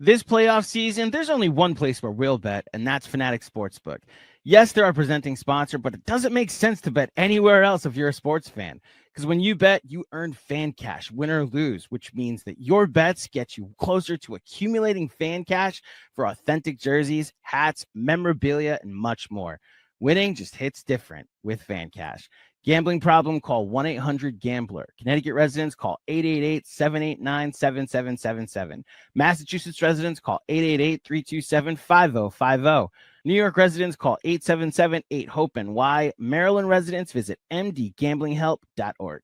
This playoff season, there's only one place where we'll bet, and that's Fanatic Sportsbook. Yes, they're our presenting sponsor, but it doesn't make sense to bet anywhere else if you're a sports fan. Because when you bet, you earn fan cash, win or lose, which means that your bets get you closer to accumulating fan cash for authentic jerseys, hats, memorabilia, and much more. Winning just hits different with fan cash. Gambling problem? Call 1-800-GAMBLER. Connecticut residents? Call 888-789-7777. Massachusetts residents? Call 888-327-5050. New York residents? Call 877-8-HOPE-NY. Maryland residents? Visit mdgamblinghelp.org.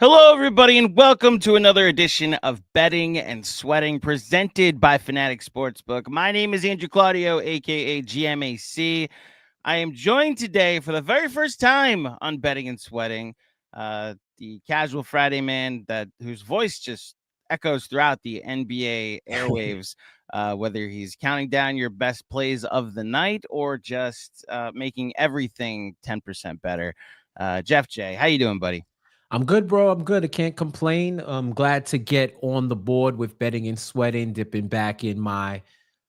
Hello, everybody, and welcome to another edition of Betting and Sweating presented by Fanatic Sportsbook. My name is Andrew Claudio, a.k.a. GMAC. I am joined today for the very first time on Betting and Sweating, the casual Friday man whose voice just echoes throughout the NBA airwaves, whether he's counting down your best plays of the night or just making everything 10% better. Jeff J., how you doing, buddy? I'm good, bro. I'm good. I can't complain. I'm glad to get on the board with Betting and Sweating, dipping back in my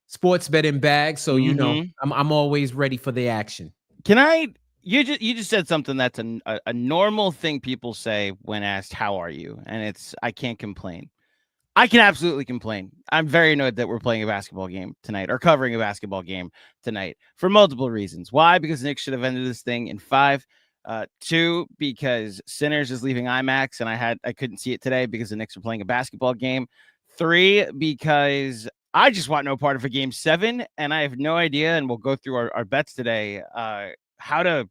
sports betting bag. So, you know, I'm always ready for the action. You just said something that's a normal thing people say when asked, how are you? And I can't complain. I can absolutely complain. I'm very annoyed that we're playing a basketball game tonight or covering a basketball game tonight for multiple reasons. Why? Because Knicks should have ended this thing in 5. 2, because Sinners is leaving IMAX and I couldn't see it today because the Knicks are playing a basketball game. 3, because I just want no part of a game 7 and I have no idea, and we'll go through our bets today, how to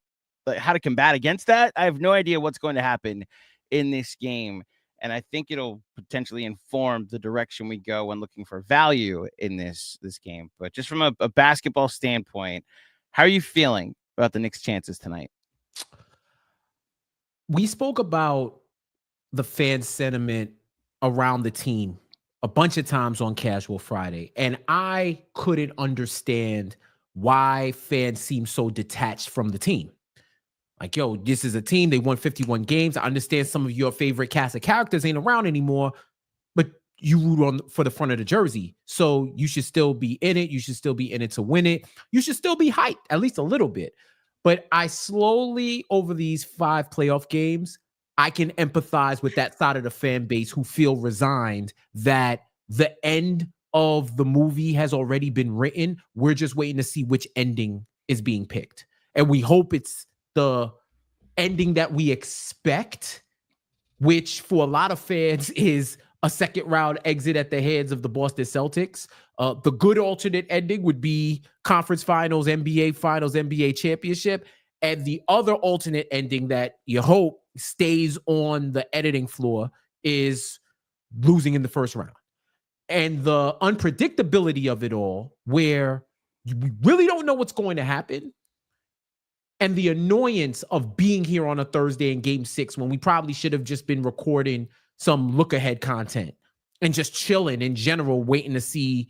combat against that. I have no idea what's going to happen in this game, and I think it'll potentially inform the direction we go when looking for value in this game. But just from a basketball standpoint, how are you feeling about the Knicks' chances tonight? We spoke about the fan sentiment around the team a bunch of times on Casual Friday, and I couldn't understand why fans seem so detached from the team. Like, yo, this is a team. They won 51 games. I understand some of your favorite cast of characters ain't around anymore, but you root for the front of the jersey. So you should still be in it. You should still be in it to win it. You should still be hyped, at least a little bit. But I slowly, over these 5 playoff games, I can empathize with that side of the fan base who feel resigned that the end of the movie has already been written. We're just waiting to see which ending is being picked. And we hope it's the ending that we expect, which for a lot of fans is a second round exit at the hands of the Boston Celtics. The good alternate ending would be conference finals, NBA championship. And the other alternate ending that you hope stays on the editing floor is losing in the first round. And the unpredictability of it all, where we really don't know what's going to happen. And the annoyance of being here on a Thursday in Game 6 when we probably should have just been recording some look-ahead content and just chilling in general, waiting to see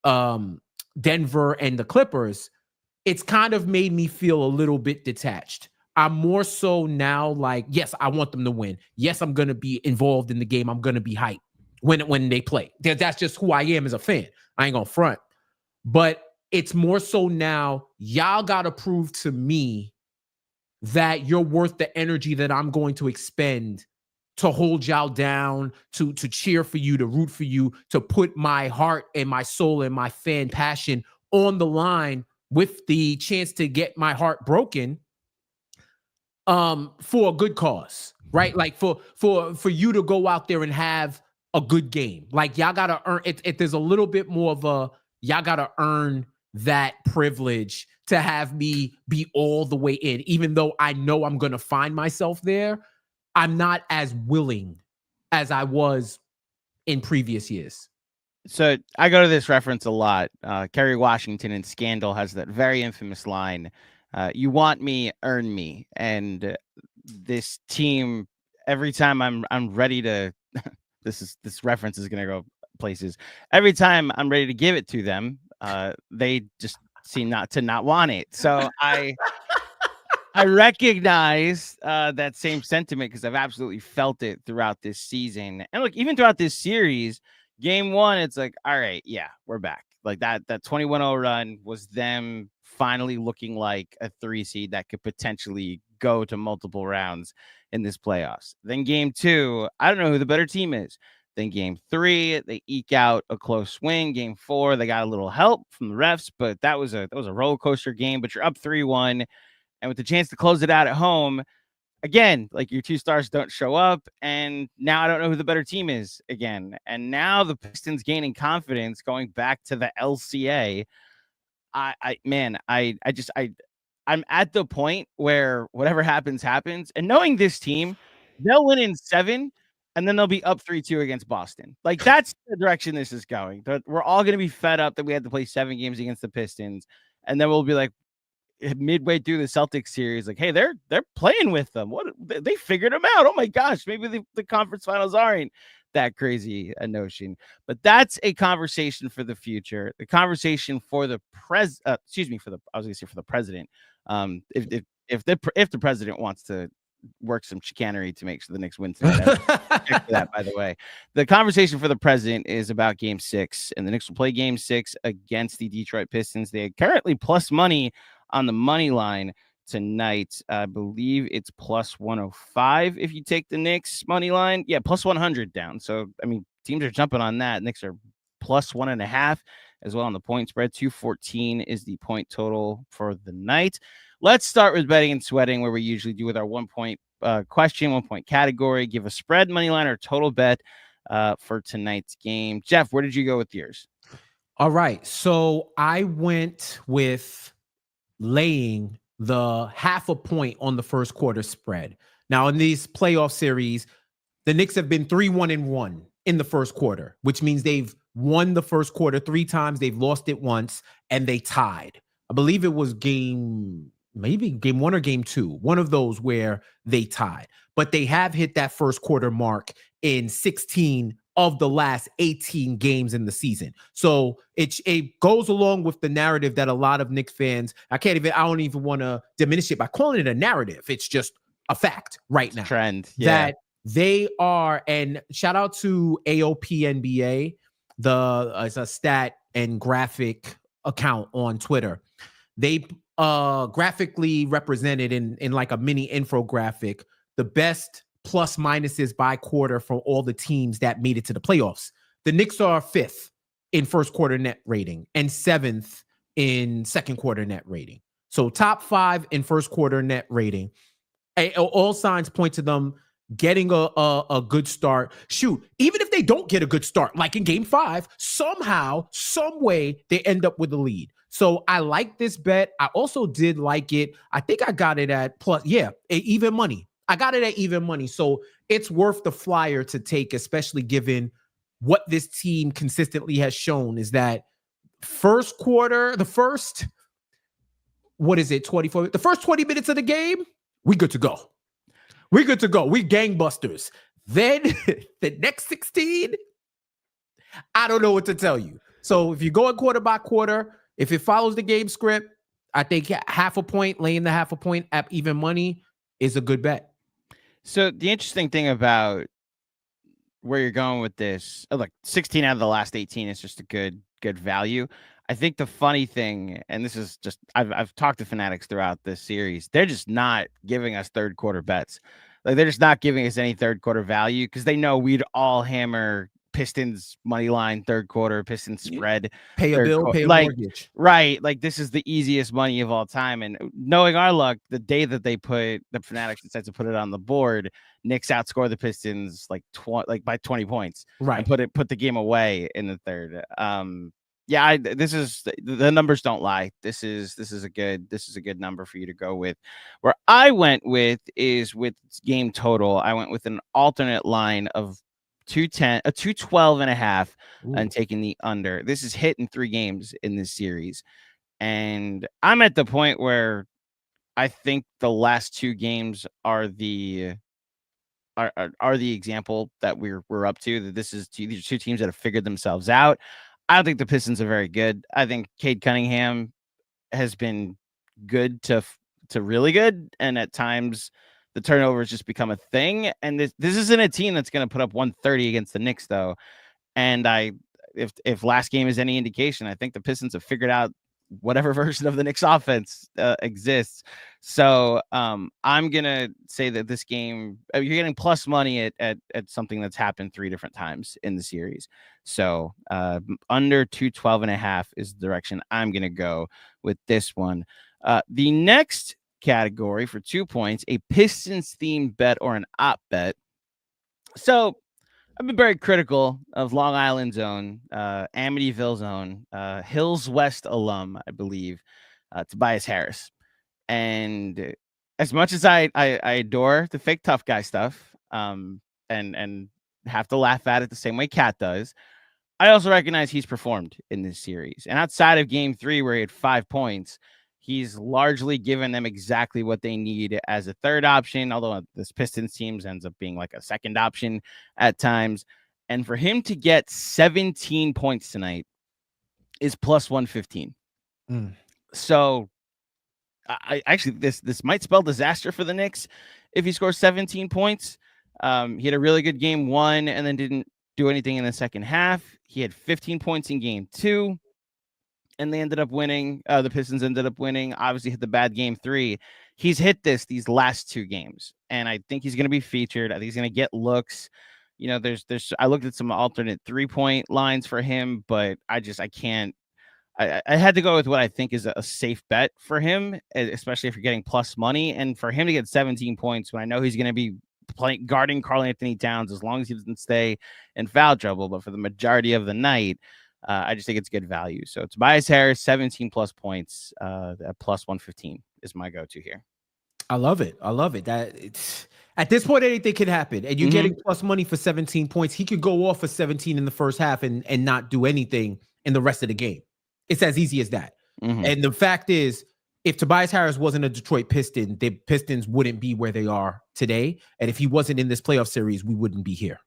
Denver and the Clippers. It's kind of made me feel a little bit detached. I'm more so now like, yes, I want them to win. Yes, I'm going to be involved in the game. I'm going to be hyped when they play. That's just who I am as a fan. I ain't going to front. But it's more so now, y'all got to prove to me that you're worth the energy that I'm going to expend to hold y'all down, to cheer for you, to root for you, to put my heart and my soul and my fan passion on the line with the chance to get my heart broken for a good cause, right? Like for you to go out there and have a good game. Like y'all got to earn it. There's a little bit more of a, y'all got to earn that privilege to have me be all the way in, even though I know I'm going to find myself there. I'm not as willing as I was in previous years. So I go to this reference a lot. Kerry Washington in Scandal has that very infamous line, you want me, earn me. And this team, every time I'm ready to this reference is gonna go places. Every time I'm ready to give it to them, they just seem not want it. So I recognize that same sentiment because I've absolutely felt it throughout this season. And look, even throughout this series, game one, it's like, all right, yeah, we're back. Like that 21-0 run was them finally looking like a 3 seed that could potentially go to multiple rounds in this playoffs. Then game two, I don't know who the better team is. Then game three, they eke out a close win. Game four, they got a little help from the refs, but that was a roller coaster game. But you're up 3-1. And with the chance to close it out at home, again, like your two stars don't show up. And now I don't know who the better team is again. And now the Pistons gaining confidence going back to the LCA. I'm at the point where whatever happens, happens. And knowing this team, they'll win in 7 and then they'll be up 3-2 against Boston. Like that's the direction this is going. We're all going to be fed up that we had to play 7 games against the Pistons. And then we'll be like, midway through the Celtics series, like, hey, they're playing with them. What they figured them out. Oh my gosh, maybe the conference finals aren't that crazy a notion. But that's a conversation for the future. The conversation for the for the president. If the president wants to work some chicanery to make sure the Knicks win tonight. Check for that, by the way. The conversation for the president is about game 6, and the Knicks will play game 6 against the Detroit Pistons. They are currently plus money on the money line tonight. I believe it's plus 105 if you take the Knicks money line. Yeah, plus 100 down. So, I mean, teams are jumping on that. Knicks are plus 1.5 as well on the point spread. 214 is the point total for the night. Let's start with betting and sweating, where we usually do with our 1 point question, 1 point category. Give a spread, money line, or total bet for tonight's game. Jeff, where did you go with yours? All right. So I went with laying the 0.5 point on the first quarter spread. Now, in these playoff series, the Knicks have been 3-1-1 in the first quarter, which means they've won the first quarter 3 times. They've lost it once, and they tied. I believe it was game 1 or game 2, one of those where they tied. But they have hit that first quarter mark in 16 of the last 18 games in the season. So it goes along with the narrative that a lot of Knicks fans, I don't even want to diminish it by calling it a narrative. It's just a fact right now. Trend. Yeah. That they are, and shout out to AOP NBA, it's a stat and graphic account on Twitter. They graphically represented in like a mini infographic the best plus minuses by quarter for all the teams that made it to the playoffs. The Knicks are 5th in first quarter net rating and 7th in second quarter net rating. So top 5 in first quarter net rating. All signs point to them getting a good start. Shoot, even if they don't get a good start, like in game 5, somehow, some way they end up with the lead. So I like this bet. I also did like it. I think I got it at even money. I got it at even money. So it's worth the flyer to take, especially given what this team consistently has shown is that the first 24, the first 20 minutes of the game, we good to go. We gangbusters. Then the next 16, I don't know what to tell you. So if you're going quarter by quarter, if it follows the game script, I think 0.5 point, laying the 0.5 point at even money is a good bet. So the interesting thing about where you're going with this, like 16 out of the last 18 is just a good value. I think the funny thing, and this is just, I've talked to fanatics throughout this series, they're just not giving us third quarter bets. Like they're just not giving us any third quarter value because they know we'd all hammer Pistons money line third quarter, Pistons spread, pay a bill, pay a mortgage. Right. Like this is the easiest money of all time. And knowing our luck, the day that the Fanatics decide to put it on the board, Knicks outscore the Pistons by 20 points. Right. And put the game away in the third. This is the numbers don't lie. This is a good number for you to go with. Where I went with is with game total. I went with an alternate line of 210, a 212.5, Ooh. and taking the under. This is hit in 3 games in this series. And I'm at the point where I think the last 2 games are the example that we're up to, that these are 2 teams that have figured themselves out. I don't think the Pistons are very good. I think Cade Cunningham has been good to really good, and at times the turnovers just become a thing. And this isn't a team that's going to put up 130 against the Knicks, though. And if last game is any indication, I think the Pistons have figured out whatever version of the Knicks offense exists. So I'm gonna say that this game, you're getting plus money at something that's happened 3 different times in the series. So under 212.5 is the direction I'm gonna go with this one. The next category for 2 points, a Pistons themed bet or an op bet. So I've been very critical of Long Island's own, Amityville's own, Hills West alum, I believe, Tobias Harris. And as much as I adore the fake tough guy stuff, and have to laugh at it the same way Cat does, I also recognize he's performed in this series. And outside of game 3, where he had 5 points, he's largely given them exactly what they need as a third option, although this Pistons teams ends up being like a second option at times. And for him to get 17 points tonight is plus 115. So I actually, this might spell disaster for the Knicks if he scores 17 points. He had a really good game 1 and then didn't do anything in the second half. He had 15 points in game 2. And they ended up winning. The Pistons ended up winning. Obviously hit the bad game 3. He's hit these last 2 games, and I think he's going to be featured. I think he's going to get looks. You know, there's. I looked at some alternate 3-point lines for him, but I can't. I had to go with what I think is a safe bet for him, especially if you're getting plus money. And for him to get 17 points, when I know he's going to be guarding Karl-Anthony Towns as long as he doesn't stay in foul trouble, but for the majority of the night. I just think it's good value. So Tobias Harris, 17 plus points, at plus 115 is my go-to here. I love it. That it's at this point, anything can happen. And you're getting plus money for 17 points. He could go off for 17 in the first half and not do anything in the rest of the game. It's as easy as that. And the fact is, if Tobias Harris wasn't a Detroit Piston, the Pistons wouldn't be where they are today. And if he wasn't in this playoff series, we wouldn't be here.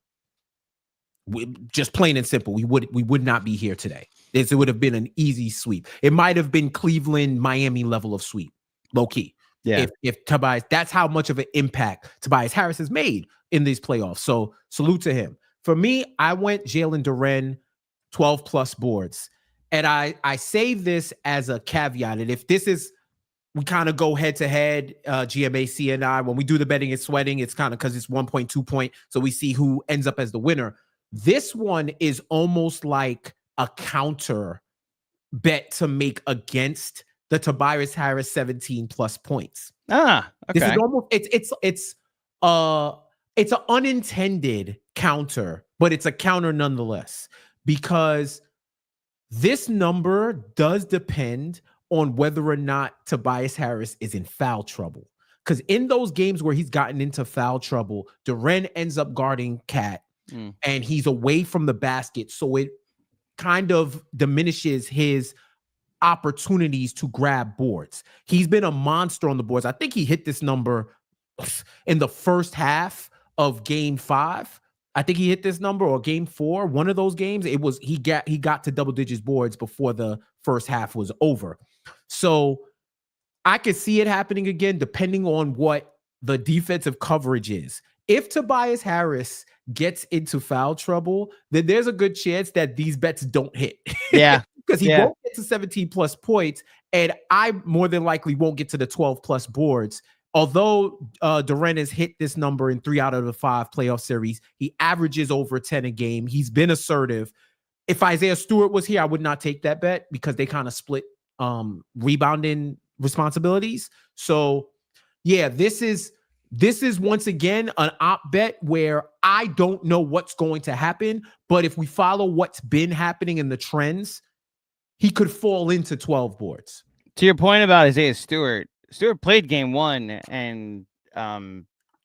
Just plain and simple, we would not be here today. It would have been an easy sweep. It might have been Cleveland, Miami level of sweep, low key. Yeah. If Tobias, that's how much of an impact Tobias Harris has made in these playoffs. So salute to him. For me, I went Jalen Duren, 12 plus boards, and I say this as a caveat. And if this is, we kind of go head to head, GMAC and I, when we do the betting and sweating, it's kind of because it's 1.2 point, so we see who ends up as the winner. This one is almost like a counter bet to make against the Tobias Harris 17 plus points. Okay. This is almost it's an unintended counter, but it's a counter nonetheless, because this number does depend on whether or not Tobias Harris is in foul trouble. Because in those games where he's gotten into foul trouble, Duren ends up guarding Cat. And he's away from the basket, so it kind of diminishes his opportunities to grab boards. He's been a monster on the boards. I think he hit this number in the first half of game 5. I think he hit this number, or game 4, one of those games. It was he got to double digits boards before the first half was over. So I could see it happening again, depending on what the defensive coverage is. If Tobias Harris gets into foul trouble, then there's a good chance that these bets don't hit. Yeah. Because he won't get to 17 plus points, and I more than likely won't get to the 12 plus boards. Although Duren has hit this number in 3 out of the 5 playoff series, he averages over 10 a game. He's been assertive. If Isaiah Stewart was here, I would not take that bet because they kind of split rebounding responsibilities. So yeah, this is once again an op bet where I don't know what's going to happen, but if we follow what's been happening in the trends, he could fall into 12 boards. To your point about Isaiah Stewart played game 1 and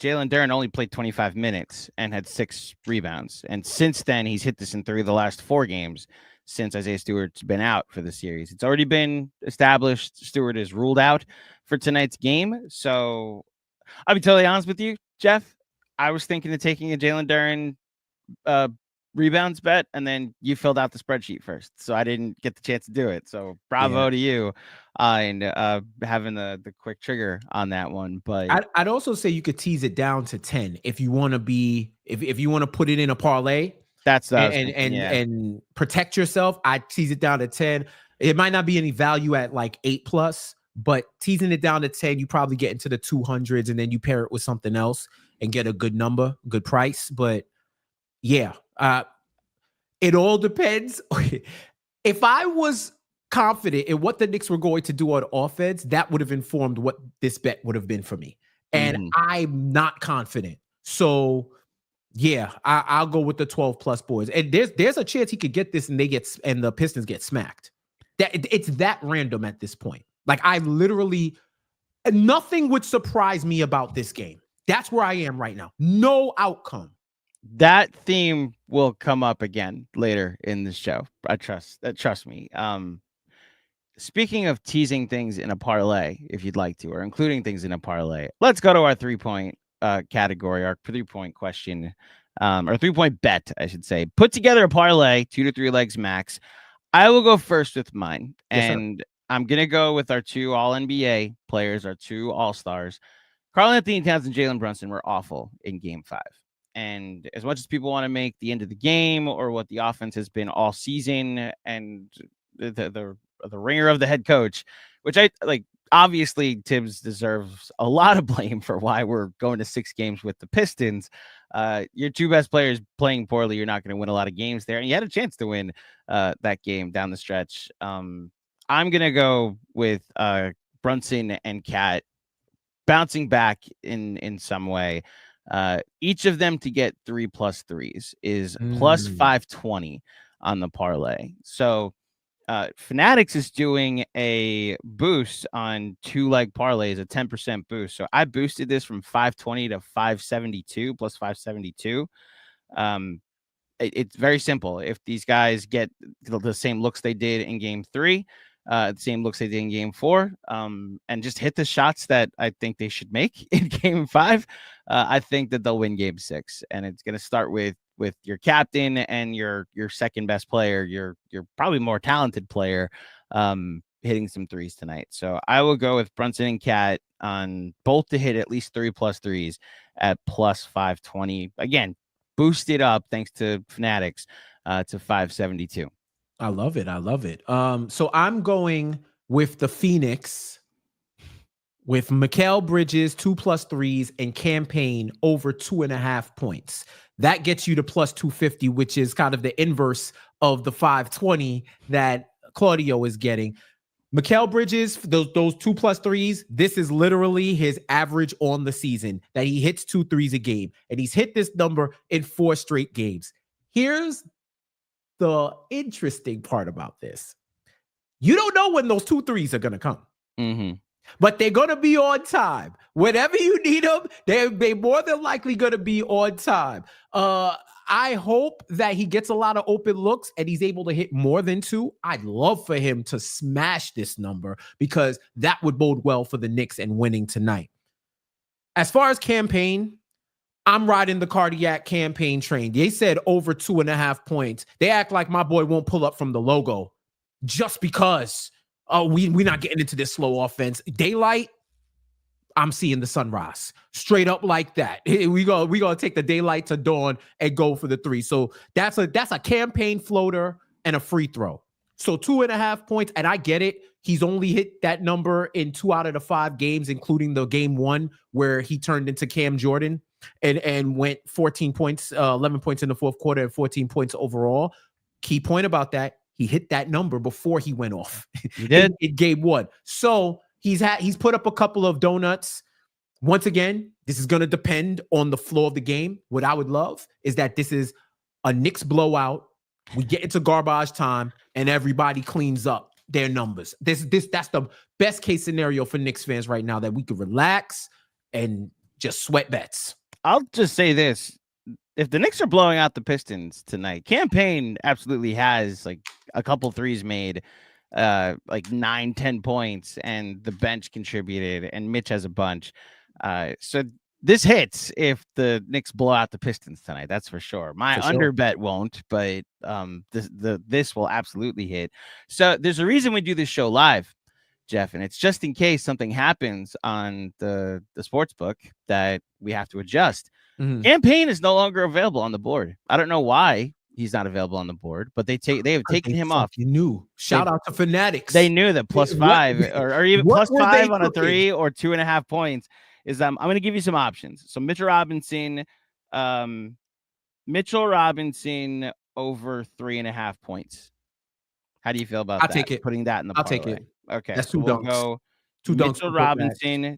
Jalen Duren only played 25 minutes and had 6 rebounds. And since then, he's hit this in 3 of the last 4 games since Isaiah Stewart's been out for the series. It's already been established Stewart is ruled out for tonight's game. So I'll be totally honest with you, Jeff. I was thinking of taking a Jalen Duren rebounds bet, and then you filled out the spreadsheet first, so I didn't get the chance to do it. So bravo to you and having the quick trigger on that one. But I'd also say you could tease it down to 10 if you want to be if you want to put it in a parlay. That's and protect yourself. I tease it down to 10. It might not be any value at like 8+, but teasing it down to 10, you probably get into the 200s, and then you pair it with something else and get a good number, good price. But yeah, it all depends. If I was confident in what the Knicks were going to do on offense, that would have informed what this bet would have been for me. And I'm not confident. So yeah, I'll go with the 12+ boys. And there's a chance he could get this and the Pistons get smacked. It's that random at this point. Like, I literally, nothing would surprise me about this game. That's where I am right now. No outcome. That theme will come up again later in the show. I trust me. Speaking of teasing things in a parlay, if you'd like to, or including things in a parlay, let's go to our 3-point category, our 3-point question, or 3-point bet, I should say. Put together a parlay, 2 to 3 legs max. I will go first with mine, and I'm gonna go with our 2 All-NBA players, our 2 All-Stars. Karl-Anthony Towns and Jalen Brunson were awful in Game 5. And as much as people want to make the end of the game or what the offense has been all season and the ringer of the head coach, which I like, obviously Tibbs deserves a lot of blame for why we're going to 6 games with the Pistons. Your 2 best players playing poorly, you're not going to win a lot of games there. And you had a chance to win that game down the stretch. I'm going to go with Brunson and Cat bouncing back in some way. Each of them to get 3+3s is plus 520 on the parlay. So Fanatics is doing a boost on 2-leg parlays, a 10% boost. So I boosted this from 520 to 572 plus 572. It's very simple. If these guys get the same looks they did in Game 3, the same looks they did in Game 4, and just hit the shots that I think they should make in Game 5, I think that they'll win Game 6. And it's going to start with your captain and your second best player, your probably more talented player, hitting some threes tonight. So I will go with Brunson and Cat on both to hit at least 3+3s at plus 520. Again, boosted up thanks to Fanatics to 572. I love it. So I'm going with the Phoenix with Mikal Bridges 2+3s and Campaign over 2.5 points. That gets you to plus 250, which is kind of the inverse of the 520 that Claudio is getting. Mikal Bridges, those 2+3s, this is literally his average on the season, that he hits 2 threes a game. And he's hit this number in 4 straight games. Here's the interesting part about this. You don't know when those 2 threes are going to come. But they're going to be on time. Whenever you need them, they're more than likely going to be on time. I hope that he gets a lot of open looks and he's able to hit more than 2. I'd love for him to smash this number because that would bode well for the Knicks and winning tonight. As far as Campaign, I'm riding the cardiac Campaign train. They said over 2.5 points. They act like my boy won't pull up from the logo just because we're not getting into this slow offense. Daylight, I'm seeing the sunrise straight up like that. We gonna take the daylight to dawn and go for the 3. So that's a Campaign floater and a free throw. So 2.5 points, and I get it. He's only hit that number in 2 out of the 5 games, including the game 1 where he turned into Cam Jordan and went 14 points, 11 points in the 4th quarter and 14 points overall. Key point about that, he hit that number before he went off. He did in game 1. So he's put up a couple of donuts. Once again, this is going to depend on the flow of the game. What I would love is that this is a Knicks blowout. We get into garbage time and everybody cleans up their numbers. That's the best case scenario for Knicks fans right now, that we could relax and just sweat bets. I'll just say this. If the Knicks are blowing out the Pistons tonight, Campaign absolutely has like a couple threes made, like 9-10 points, and the bench contributed, and Mitch has a bunch. So this hits if the Knicks blow out the Pistons tonight. That's for sure. My under bet won't, but this will absolutely hit. So there's a reason we do this show live, Jeff, and it's just in case something happens on the sports book that we have to adjust. Campaign is no longer available on the board. I don't know why he's not available on the board, but they have taken him off. You knew. Shout out to Fanatics. They knew that +5 or even +5 on a 3 or 2.5 points is. I'm going to give you some options. So Mitchell Robinson over 3.5 points. How do you feel about that? Take it. Putting that in the parlay. I'll take it. Okay, that's 2 dunks. Go 2 dunks. Mitchell Robinson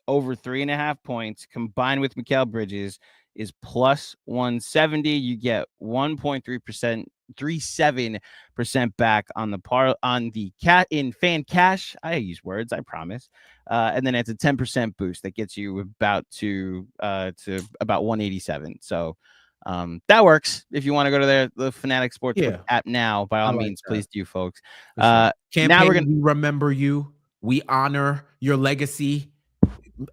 over 3.5 points combined with Mikal Bridges is +170. You get 1.37% back on the in fan cash. I use words, I promise. And then it's a 10% boost that gets you about to about 187. So that works. If you want to go to the Fanatic Sports app now, by all means, please do, folks. Now we're gonna remember you. We honor your legacy.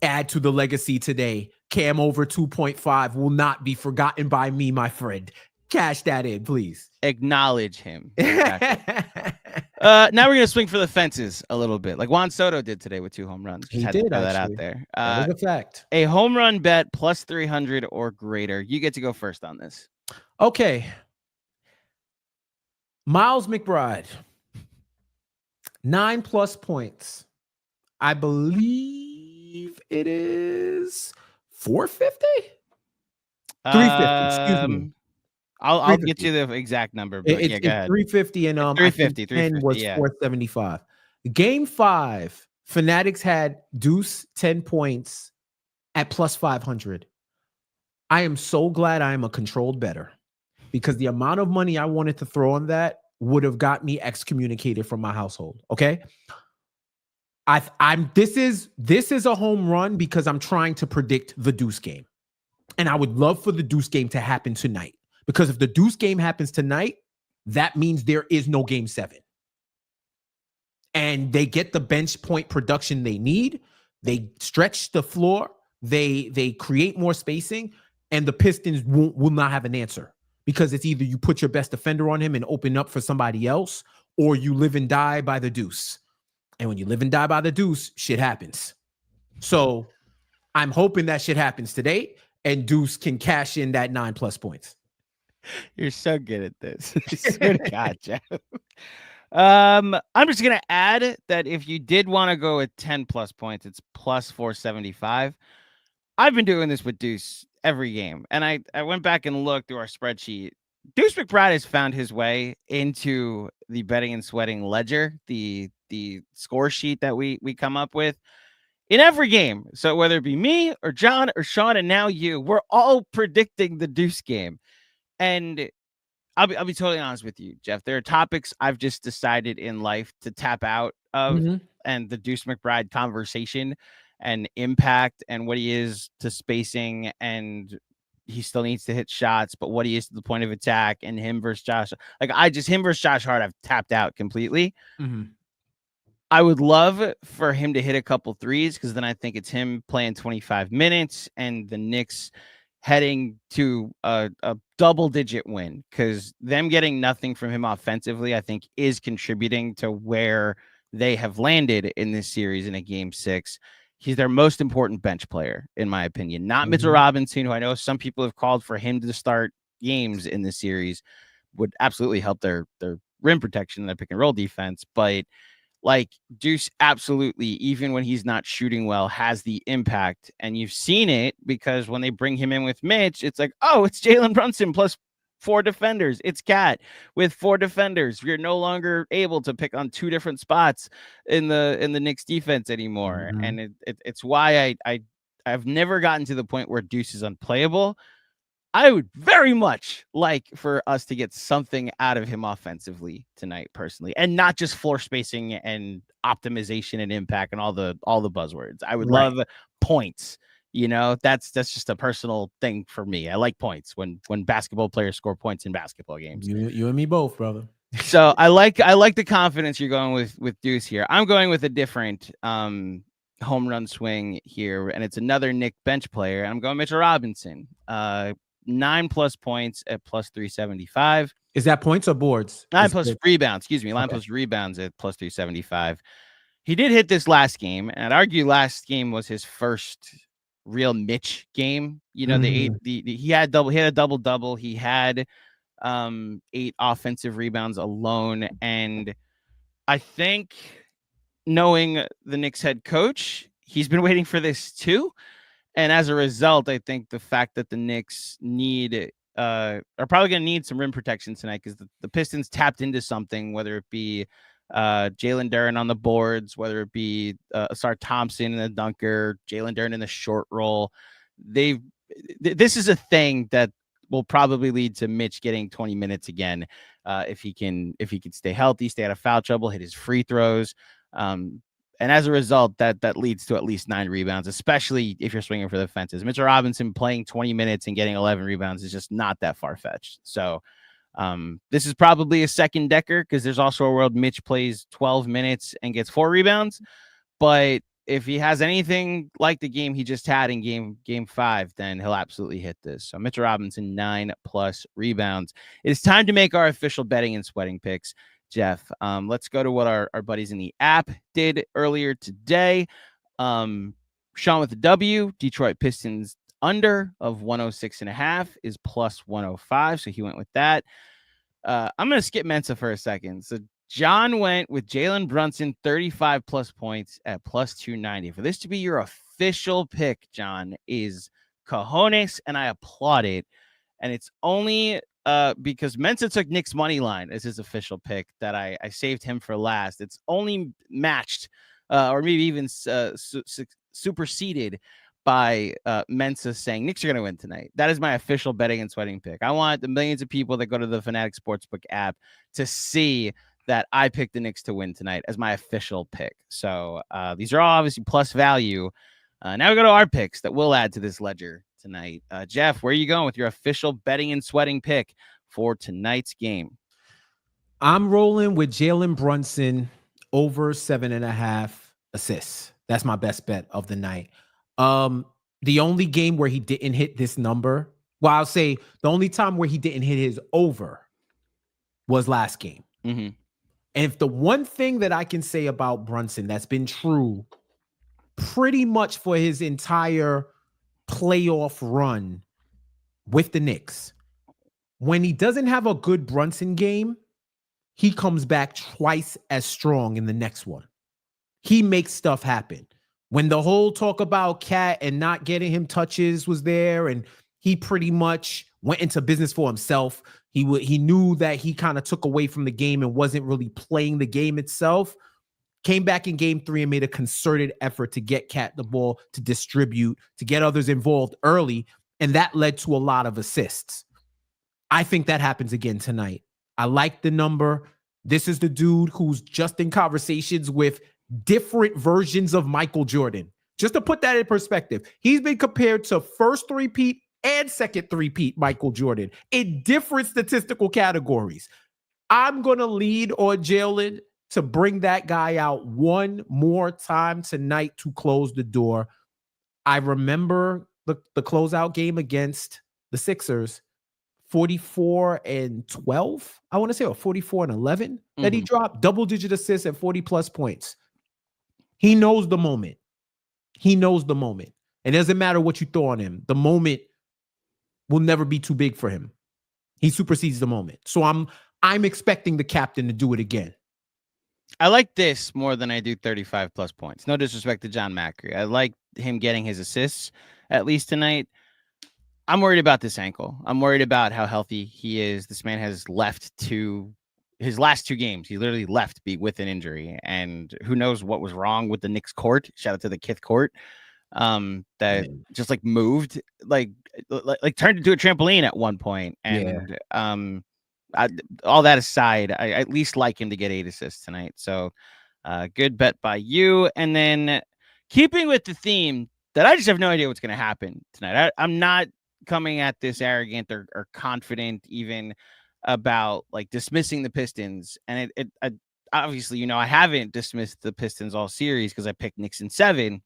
Add to the legacy today. Cam over 2.5 will not be forgotten by me, my friend. Cash that in, please. Acknowledge him. Exactly. Now we're gonna swing for the fences a little bit, like Juan Soto did today with 2 home runs. He did that out there. That is a fact. A home run bet +300 or greater. You get to go first on this. Okay. Miles McBride, 9+ points. I believe it is 450. 350. Excuse me. I'll get you the exact number. But it's, go ahead. 350 and 350. 10 was 475. Game 5, Fanatics had Deuce 10 points at +500. I am so glad I am a controlled bettor because the amount of money I wanted to throw on that would have got me excommunicated from my household. Okay. This is a home run because I'm trying to predict the Deuce game. And I would love for the Deuce game to happen tonight. Because if the Deuce game happens tonight, that means there is no game 7. And they get the bench point production they need. They stretch the floor. They create more spacing. And the Pistons will not have an answer. Because it's either you put your best defender on him and open up for somebody else, or you live and die by the Deuce. And when you live and die by the Deuce, shit happens. So I'm hoping that shit happens today and Deuce can cash in that 9+ points. You're so good at this. I swear to God, Jeff. I'm just going to add that if you did want to go with 10+ points, it's +475. I've been doing this with Deuce every game. And I went back and looked through our spreadsheet. Deuce McBride has found his way into the betting and sweating ledger, the score sheet that we come up with in every game. So whether it be me or John or Sean and now you, we're all predicting the Deuce game. And I'll be totally honest with you, Jeff. There are topics I've just decided in life to tap out of, and the Deuce McBride conversation and impact and what he is to spacing, and he still needs to hit shots, but what he is to the point of attack, and him versus Josh. Him versus Josh Hart, I've tapped out completely. I would love for him to hit a couple threes because then I think it's him playing 25 minutes and the Knicks heading to a double-digit win, because them getting nothing from him offensively, I think, is contributing to where they have landed in this series in a game 6. He's their most important bench player, in my opinion. Not Mitchell Robinson, who I know some people have called for him to start games in this series, would absolutely help their rim protection and their pick and roll defense. But Deuce absolutely, even when he's not shooting well, has the impact. And you've seen it because when they bring him in with Mitch, it's like, oh, it's Jalen Brunson plus 4 defenders. It's Cat with 4 defenders. You're no longer able to pick on 2 different spots in the Knicks defense anymore. And it's why I've never gotten to the point where Deuce is unplayable. I would very much like for us to get something out of him offensively tonight, personally, and not just floor spacing and optimization and impact and all the buzzwords. I would love points That's just a personal thing for me. I like points when basketball players score points in basketball games. You and me both, brother. So I like the confidence you're going with Deuce here. I'm going with a different home run swing here, and it's another Knick bench player. I'm going Mitchell Robinson. 9+ points at plus 375. Is that points or boards? 9 plus rebounds. Excuse me. 9 plus rebounds at plus 375. He did hit this last game, and I'd argue last game was his first real Mitch game. He had a double. He had 8 offensive rebounds alone. And I think, knowing the Knicks head coach, he's been waiting for this too. And as a result, I think the fact that the Knicks are probably going to need some rim protection tonight, because the Pistons tapped into something, whether it be Jalen Duren on the boards, whether it be Asar Thompson in the dunker, Jalen Duren in the short roll. This is a thing that will probably lead to Mitch getting 20 minutes again, if he can stay healthy, stay out of foul trouble, hit his free throws. And as a result, that leads to at least 9 rebounds, especially if you're swinging for the fences. Mitchell Robinson playing 20 minutes and getting 11 rebounds is just not that far-fetched. So this is probably a second decker, because there's also a world Mitch plays 12 minutes and gets 4 rebounds. But if he has anything like the game he just had in game 5, then he'll absolutely hit this. So Mitchell Robinson, 9+ rebounds. It's time to make our official betting and sweating picks. Jeff, let's go to what our buddies in the app did earlier today. Sean with the W, Detroit Pistons under of 106.5 is plus 105. So he went with that. I'm going to skip Mensa for a second. So John went with Jalen Brunson, 35+ points at plus 290. For this to be your official pick, John, is cojones, and I applaud it. And it's only because Mensa took Knicks money line as his official pick that I saved him for last. It's only matched or maybe even superseded by Mensa saying Knicks are going to win tonight. That is my official betting and sweating pick. I want the millions of people that go to the Fanatic Sportsbook app to see that I picked the Knicks to win tonight as my official pick. So these are all obviously plus value. Now we go to our picks that we'll add to this ledger tonight. Jeff, where are you going with your official betting and sweating pick for tonight's game? I'm rolling with Jalen Brunson over 7.5 assists. That's my best bet of the night. The only game where he didn't hit this number, well, I'll say the only time where he didn't hit his over was last game. Mm-hmm. And if the one thing that I can say about Brunson that's been true pretty much for his entire playoff run with the Knicks, when he doesn't have a good Brunson game, he comes back twice as strong in the next one. He makes stuff happen. When the whole talk about Cat and not getting him touches was there, and he pretty much went into business for himself, he knew that he kind of took away from the game and wasn't really playing the game itself. Came back in game 3 and made a concerted effort to get Cat the ball, to distribute, to get others involved early, and that led to a lot of assists. I think that happens again tonight. I like the number. This is the dude who's just in conversations with different versions of Michael Jordan. Just to put that in perspective, he's been compared to first three-peat and second three-peat Michael Jordan in different statistical categories. I'm going to lead on Jalen to bring that guy out one more time tonight to close the door. I remember the closeout game against the Sixers, 44-12, I want to say, or 44-11 that he dropped, double-digit assists at 40+ points. He knows the moment. He knows the moment. It doesn't matter what you throw on him. The moment will never be too big for him. He supersedes the moment. So I'm expecting the captain to do it again. I like this more than I do 35+ points. No disrespect to John Macri. I like him getting his assists at least tonight. I'm worried about this ankle. I'm worried about how healthy he is. This man has left his last 2 games. He literally left with an injury, and who knows what was wrong with the Knicks court. Shout out to the Kith court. That just like moved, like turned into a trampoline at one point. And all that aside, I at least like him to get 8 assists tonight. So good bet by you. And then keeping with the theme, that I just have no idea what's going to happen tonight. I'm not coming at this arrogant or confident even about like dismissing the Pistons. And obviously, I haven't dismissed the Pistons all series because I picked Knicks in 7.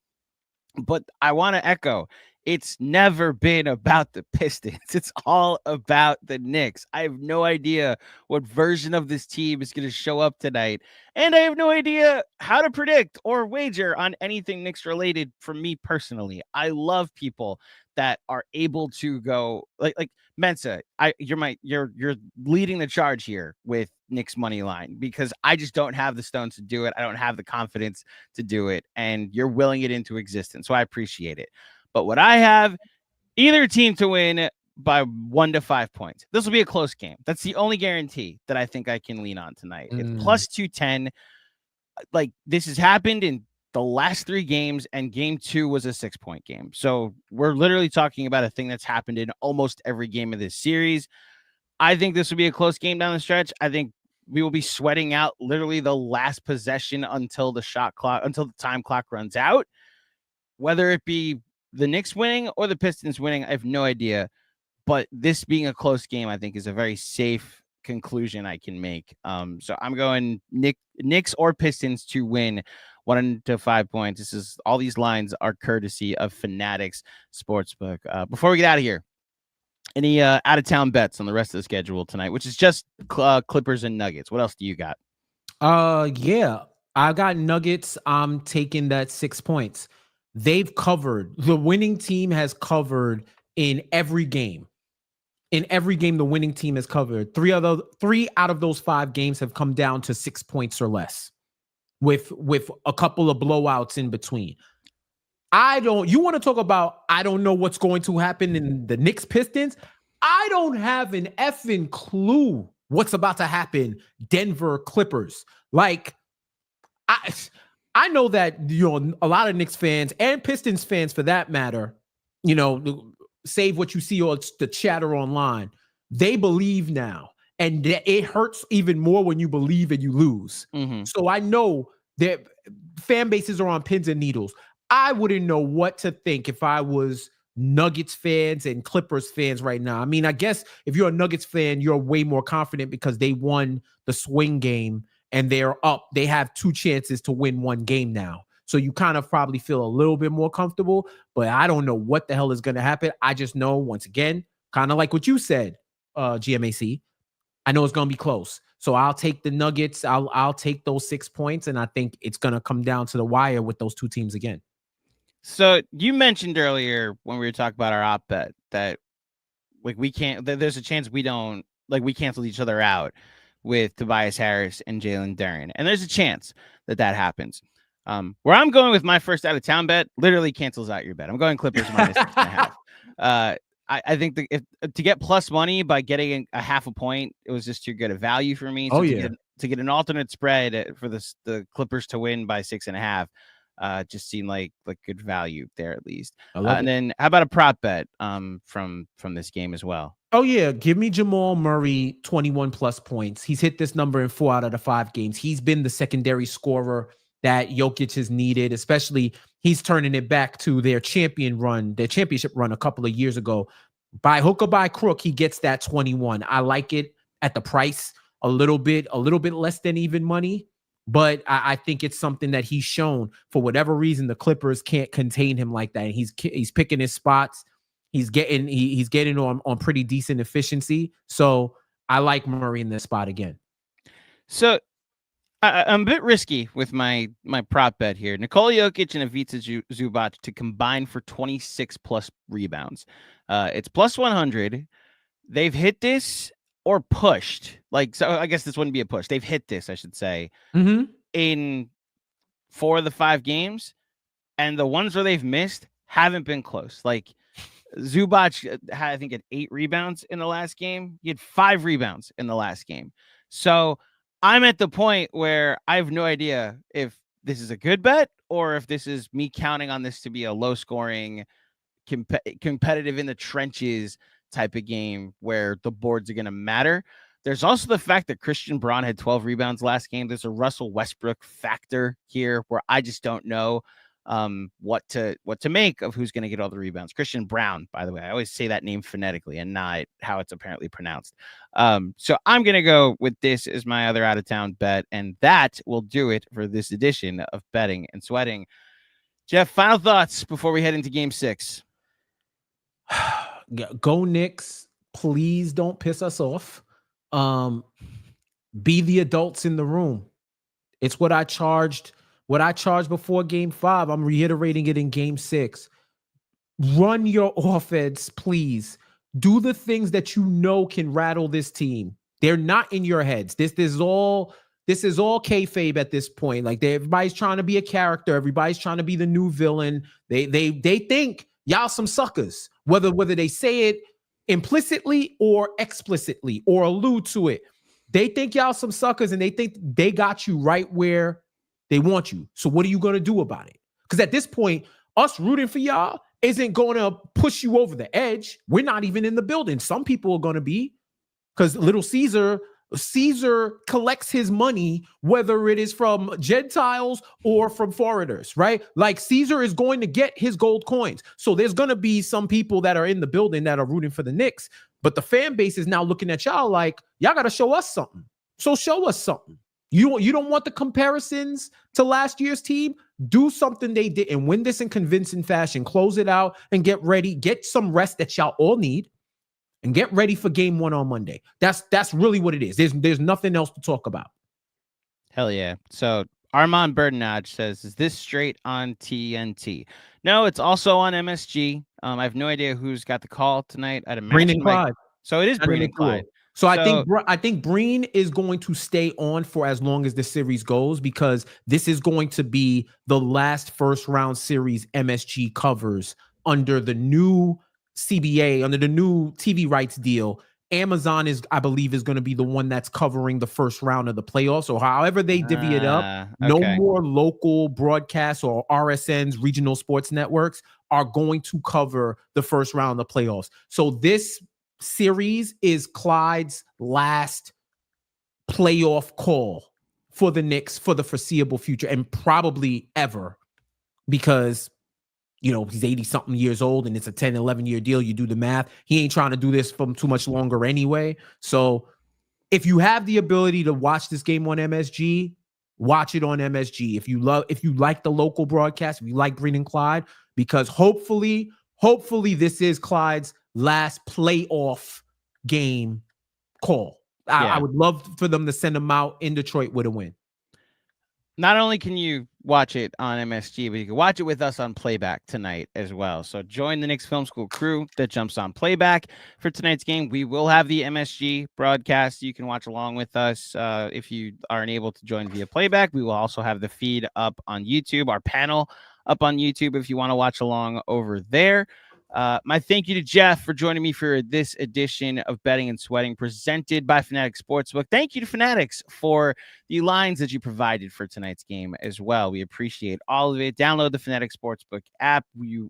But I want to echo, it's never been about the Pistons. It's all about the Knicks. I have no idea what version of this team is going to show up tonight. And I have no idea how to predict or wager on anything Knicks related for me personally. I love people that are able to go like Mensa. You're leading the charge here with Knicks money line because I just don't have the stones to do it. I don't have the confidence to do it, and you're willing it into existence. So I appreciate it. But what I have, either team to win by 1 to 5 points. This will be a close game. That's the only guarantee that I think I can lean on tonight. It's plus 210. Like this has happened in the last 3 games, and game 2 was a 6-point game. So we're literally talking about a thing that's happened in almost every game of this series. I think this will be a close game down the stretch. I think we will be sweating out literally the last possession until the time clock runs out. Whether it be the Knicks winning or the Pistons winning, I have no idea. But this being a close game, I think is a very safe conclusion I can make. So I'm going Knicks or Pistons to win 1 to 5 points. All these lines are courtesy of Fanatics Sportsbook. Before we get out of here, any out of town bets on the rest of the schedule tonight, which is just Clippers and Nuggets? What else do you got? Yeah, I got Nuggets. I'm taking that 6 points. They've covered. The winning team has covered in every game. In every game, the winning team has covered. 3 out of those 5 games have come down to 6 points or less, with a couple of blowouts in between. You want to talk about, I don't know what's going to happen in the Knicks Pistons. I don't have an effing clue what's about to happen. Denver Clippers. Like, I know that, a lot of Knicks fans and Pistons fans for that matter, save what you see on the chatter online, they believe now. And it hurts even more when you believe and you lose. Mm-hmm. So I know that fan bases are on pins and needles. I wouldn't know what to think if I was Nuggets fans and Clippers fans right now. I mean, I guess if you're a Nuggets fan, you're way more confident because they won the swing game and they're up. They have 2 chances to win 1 game now. So you kind of probably feel a little bit more comfortable, but I don't know what the hell is going to happen. I just know, once again, kind of like what you said, GMAC, I know it's going to be close. So I'll take the Nuggets. I'll take those 6 points, and I think it's going to come down to the wire with those 2 teams again. So you mentioned earlier when we were talking about our op bet that like there's a chance we cancel each other out with Tobias Harris and Jalen Duren. And there's a chance that happens. Where I'm going with my first out of town bet literally cancels out your bet. I'm going Clippers minus 6.5. I think to get plus money by getting a half a point, it was just too good a value for me. So to get an alternate spread for the Clippers to win by 6.5. Just seemed like good value there at least. And then how about a prop bet from this game as well? Oh yeah, give me Jamal Murray 21 plus points. He's hit this number in 4 out of the 5 games. He's been the secondary scorer that Jokic has needed, especially he's turning it back to their championship run a couple of years ago. By hook or by crook, he gets that 21. I like it at the price a little bit less than even money. But I think it's something that he's shown. For whatever reason, the Clippers can't contain him like that. He's picking his spots. He's getting on pretty decent efficiency. So I like Murray in this spot again. So I'm a bit risky with my prop bet here. Nikola Jokic and Ivica Zubac to combine for 26 plus rebounds. It's plus 100. They've hit this or pushed, so I guess this wouldn't be a push. They've hit this, I should say, in 4 of the 5 games, and the ones where they've missed haven't been close. Like Zubac had, I think, 8 rebounds in the last game. He had 5 rebounds in the last game. So I'm at the point where I have no idea if this is a good bet or if this is me counting on this to be a low-scoring, competitive in the trenches type of game where the boards are going to matter. There's also the fact that Christian Braun had 12 rebounds last game. There's a Russell Westbrook factor here where I just don't know. what to make of who's going to get all the rebounds. Christian Brown, by the way, I always say that name phonetically and not how it's apparently pronounced. So I'm going to go with this as my other out of town bet, and that will do it for this edition of Betting and Sweating. Jeff, final thoughts before we head into Game 6. Go Knicks. Please don't piss us off. Be the adults in the room. It's what I charged. What I charged before Game 5, I'm reiterating it in Game 6. Run your offense, please. Do the things that you know can rattle this team. They're not in your heads. This is all kayfabe at this point. Like everybody's trying to be a character. Everybody's trying to be the new villain. They think y'all some suckers. Whether they say it implicitly or explicitly or allude to it, they think y'all some suckers, and they think they got you right where they want you. So what are you going to do about it? Because at this point, us rooting for y'all isn't going to push you over the edge. We're not even in the building. Some people are going to be, because little Caesar collects his money, whether it is from Gentiles or from foreigners, right? Like Caesar is going to get his gold coins. So there's going to be some people that are in the building that are rooting for the Knicks, but the fan base is now looking at y'all like, y'all got to show us something. So show us something. You don't want the comparisons to last year's team? Do something they did and win this in convincing fashion. Close it out and get ready. Get some rest that y'all all need and get ready for Game 1 on Monday. That's really what it is. There's nothing else to talk about. Hell yeah. So Armand Burdenage says, is this straight on TNT? No, it's also on MSG. I have no idea who's got the call tonight. I'd imagine Breen and Clyde. So it is Breen and Clyde. So I think Breen is going to stay on for as long as the series goes, because this is going to be the last first round series MSG covers under the new CBA, under the new TV rights deal. Amazon I believe is going to be the one that's covering the first round of the playoffs. So however they divvy it up, no more local broadcasts or RSNs, regional sports networks, are going to cover the first round of the playoffs. So this series is Clyde's last playoff call for the Knicks for the foreseeable future, and probably ever, because he's 80 something years old and it's a 10-11 year deal. You do the math. He ain't trying to do this for too much longer anyway. So if you have the ability to watch this game on MSG, watch it on MSG. If you like the local broadcast, if you like Breen and Clyde, because hopefully this is Clyde's last playoff game call. I would love for them to send him out in Detroit with a win. Not only can you watch it on MSG, but you can watch it with us on Playback tonight as well. So join the Knicks Film School crew that jumps on Playback for tonight's game. We will have the MSG broadcast. You can watch along with us. If you aren't able to join via Playback, we will also have the feed up on YouTube, our panel up on YouTube if you want to watch along over there. My thank you to Jeff for joining me for this edition of Betting and Sweating presented by Fanatics Sportsbook. Thank you to Fanatics for the lines that you provided for tonight's game as well. We appreciate all of it. Download the Fanatics Sportsbook app. You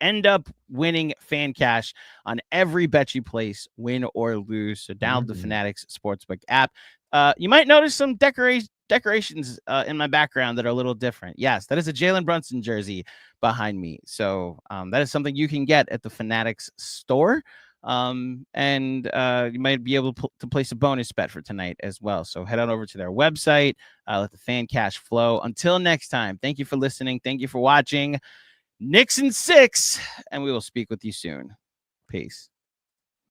end up winning fan cash on every bet you place, win or lose. So download the Fanatics Sportsbook app. You might notice some decorations in my background that are a little different. Yes, that is a Jalen Brunson jersey behind me. So that is something you can get at the Fanatics store. And you might be able to place a bonus bet for tonight as well. So head on over to their website, let the fan cash flow. Until next time, thank you for listening. Thank you for watching. Knicks in 6, and we will speak with you soon. Peace.